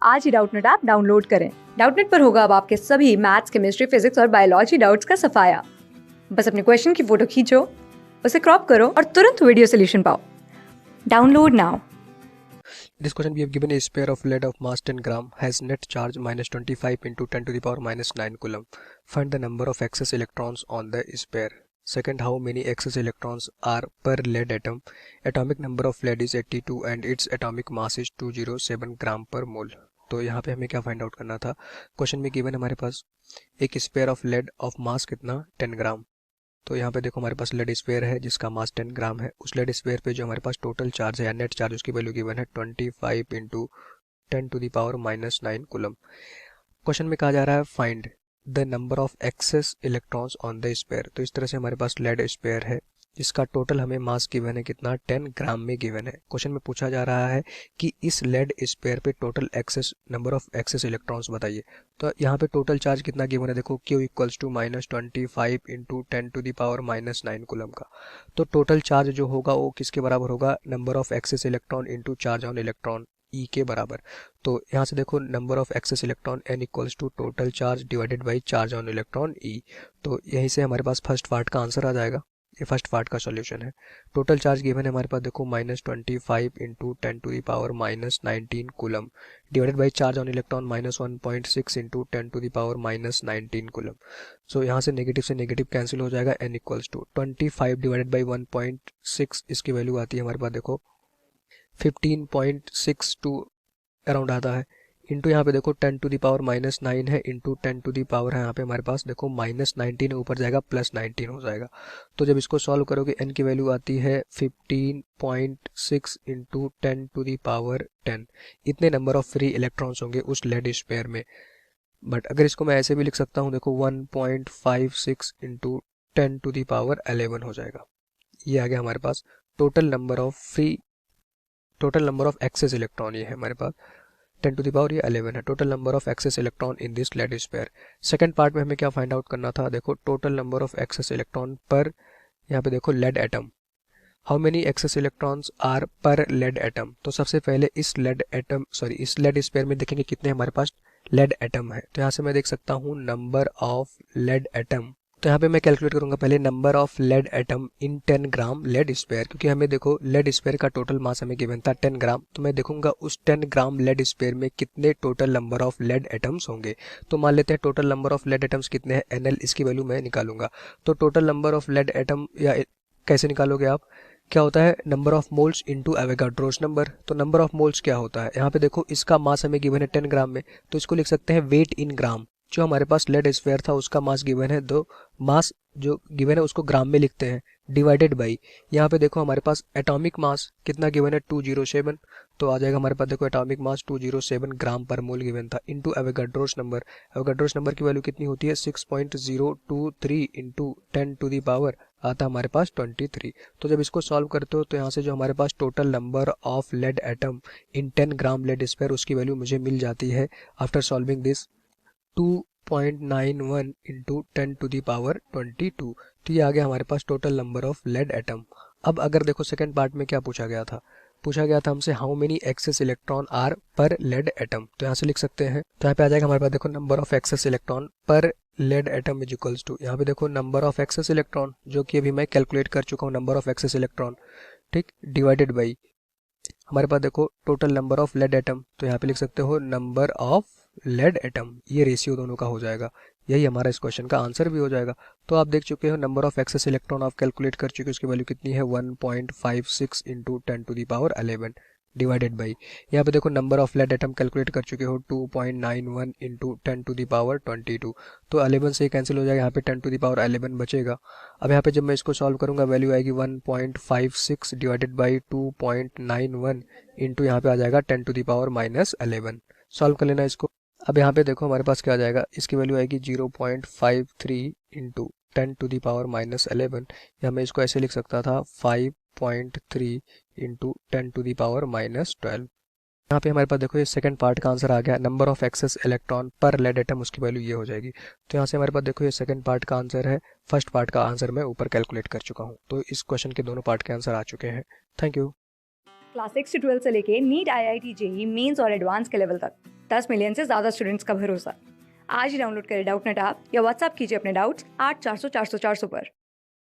आज ही Doubtnut app download करें। Doubtnut पर होगा अब आपके सभी मैथ्स, केमिस्ट्री, फिजिक्स और बायोलॉजी डाउट्स का सफाया। बस अपने क्वेश्चन की फोटो खींचो, उसे क्रॉप करो और तुरंत वीडियो सोल्यूशन पाओ। Download now. In this question we have given a sphere of lead of mass 10 gram has net charge minus 25 into 10 to the power minus 9 coulomb. Find the number of excess electrons on the sphere. Second, how many excess electrons are per lead atom? Atomic number of lead is 82 and its atomic mass is 207 gram per mole. तो यहाँ पे हमें क्या find out करना था। Question में given हमारे पास एक sphere of laid of mass कितना 10 ग्राम। तो यहाँ पे देखो हमारे पास लेड स्पेयर है जिसका मास 10 ग्राम है। उस लेड स्पेयर पे जो हमारे पास टोटल चार्ज है या नेट चार्ज उसकी वैल्यू गिवन है 25 into 10 to the power minus 9 coulomb. Question में कहा जा रहा है find the number of excess electrons on the sphere. तो इस तरह से हमारे पास लेड स्पेयर है जिसका टोटल हमें मास गिवन है कितना 10 ग्राम में गिवन है। क्वेश्चन में पूछा जा रहा है कि इस लेड स्पेयर पे total excess number of excess electrons बताइए। तो यहाँ पे टोटल चार्ज कितना गिवन है, देखो Q equals to -25 into 10 to the power minus 9 coulomb का। तो टोटल चार्ज जो होगा वो किसके बराबर होगा, number of excess electron into charge on electron E के बराबर। तो यहाँ से देखो number of excess electron N equals to total charge divided by charge on electron E। तो यहीं से हमारे पास फर्स्ट पार्ट का आंसर आ जाएगा। ये फर्स्ट पार्ट का सॉल्यूशन है। टोटल चार्ज गिवन है हमारे पास देखो -25 into 10 to the power minus 19 coulomb divided by charge on electron -1.6 into 10 to the power minus 19 coulomb. So यहाँ से नेगेटिव कैंसिल हो जाएगा। n equals to 25 divided by 1.6 इसकी वैल्यू आती है हमारे पास देखो 15.62 अराउंड आता है। इंटू यहाँ पे देखो 10 टू दी पावर माइनस 9 है इंटू 10 टू दी पावर है यहाँ पे हमारे पास देखो -19 ऊपर जाएगा +19 हो जाएगा। तो जब इसको सॉल्व करोगे n की वैल्यू आती है 15.6 इंटू 10 टू दी पावर 10। इतने नंबर ऑफ फ्री इलेक्ट्रॉन्स होंगे उस लेड स्पेयर में। बट अगर इसको मैं ऐसे भी लिख सकता हूँ देखो 1.56 इंटू 10 टू दी पावर 11 हो जाएगा। ये आ गया हमारे पास total number of excess electron. ये है हमारे पास 10 टू द पावर ये 11 है total number of excess electron in this lead sphere. Second part में हमें क्या फाइंड आउट करना था, देखो total number of excess electron per यहाँ पे देखो lead atom. How many excess electrons are per lead atom. तो सबसे पहले इस लेड स्पेयर में देखेंगे कितने हमारे पास लेड एटम है। तो यहाँ से मैं देख सकता हूँ नंबर ऑफ लेड एटम। तो यहाँ पे मैं कैलकुलेट करूंगा पहले number of lead atom in 10 gram lead sphere, क्योंकि हमें देखो लेड स्पेयर का टोटल मास हमें गिवन था 10 ग्राम। तो मैं देखूंगा उस 10 ग्राम लेड स्पेयर में कितने total number of lead atoms होंगे। तो मान लेते हैं total number of lead atoms कितने हैं NL, इसकी वैल्यू मैं निकालूंगा। तो total number of lead atom या कैसे निकालोगे आप, क्या होता है number of moles into Avogadro's number. तो नंबर ऑफ मोल्स क्या होता है, यहाँ पे देखो इसका मास हमें गिवन है 10 ग्राम में, तो इसको लिख सकते हैं वेट इन ग्राम। जो हमारे पास लेड स्फेयर था उसका मास गिवन है, दो मास जो गिवन है उसको ग्राम में लिखते हैं डिवाइडेड बाई यहाँ पे देखो हमारे पास एटॉमिक मास कितना गिवन है 207। तो आ जाएगा हमारे पास देखो एटॉमिक मास 207 ग्राम पर मोल गिवन था into Avogadro's number. Avogadro's number की वैल्यू कितनी होती है 6.023 इंटू 10 टू दी पावर आता हमारे पास 23। तो जब इसको सॉल्व करते हो तो यहाँ से जो हमारे पास total number of lead atom in 10 gram lead sphere उसकी वैल्यू मुझे मिल जाती है after solving this 2.91 into 10 to the power 22। तो ये आ गया हमारे पास total number of lead atom. अब अगर देखो सेकंड पार्ट में क्या पूछा गया था हमसे how many excess electron are per lead atom. तो यहाँ से लिख सकते हैं, तो यहाँ पे आ जाएगा हमारे पास देखो number of excess electron per lead atom is equals to यहाँ पे देखो नंबर ऑफ एक्सेस इलेक्ट्रॉन जो कि अभी मैं कैलकुलेट कर चुका हूँ नंबर ऑफ एक्सेस इलेक्ट्रॉन, ठीक, डिवाइडेड बाई हमारे पास देखो total number of lead atom. तो यहाँ पे लिख सकते हो नंबर ऑफ लेड एटम, ये रेशियो दोनों का हो जाएगा। यही हमारा इस क्वेश्चन का आंसर भी हो जाएगा। तो आप देख चुके हो नंबर ऑफ एक्सेस इलेक्ट्रॉन आप कैलकुलेट कर चुके हो, उसकी वैल्यू कितनी है 1.56 into 10 to the power 11 divided by यहाँ पे देखो number of lead atom calculate कर चुके हो 2.91 इंटू 10 टू दी पावर 22। तो 11 से कैंसिल हो जाएगा, यहाँ पे 10 टू दी पावर 11 बचेगा। अब यहाँ पे जब मैं इसको सॉल्व करूंगा वैल्यू आएगी 1.56 डिवाइडेड बाई 2.91 इंटू यहाँ पे आ जाएगा 10 टू दी पावर -11। सॉल्व कर लेना इसको। अब यहाँ पे देखो हमारे पास क्या आ जाएगा, इसकी वैल्यू आएगी 0.53 इंटू 10 टू दी पावर -11 या मैं इसको ऐसे लिख सकता था 5.3 इंटू 10 टू दी पावर -12। यहाँ पे हमारे पास देखो ये सेकंड पार्ट का आंसर आ गया, number of excess electron per lead atom उसकी वैल्यू ये हो जाएगी। तो यहाँ से हमारे पास देखो ये सेकंड पार्ट का आंसर है, फर्स्ट पार्ट का आंसर मैं ऊपर कैलकुलेट कर चुका हूँ। तो इस क्वेश्चन के दोनों पार्ट के आंसर आ चुके हैं। Thank you. क्लास 6 से 12 से लेके नीट, IIT, जेई मेंस और एडवांस के लेवल तक 10 मिलियन से ज्यादा स्टूडेंट्स का भरोसा। आज ही डाउनलोड करें डाउटनेट ऐप या व्हाट्सएप कीजिए अपने डाउट्स 8400 400 400 पर।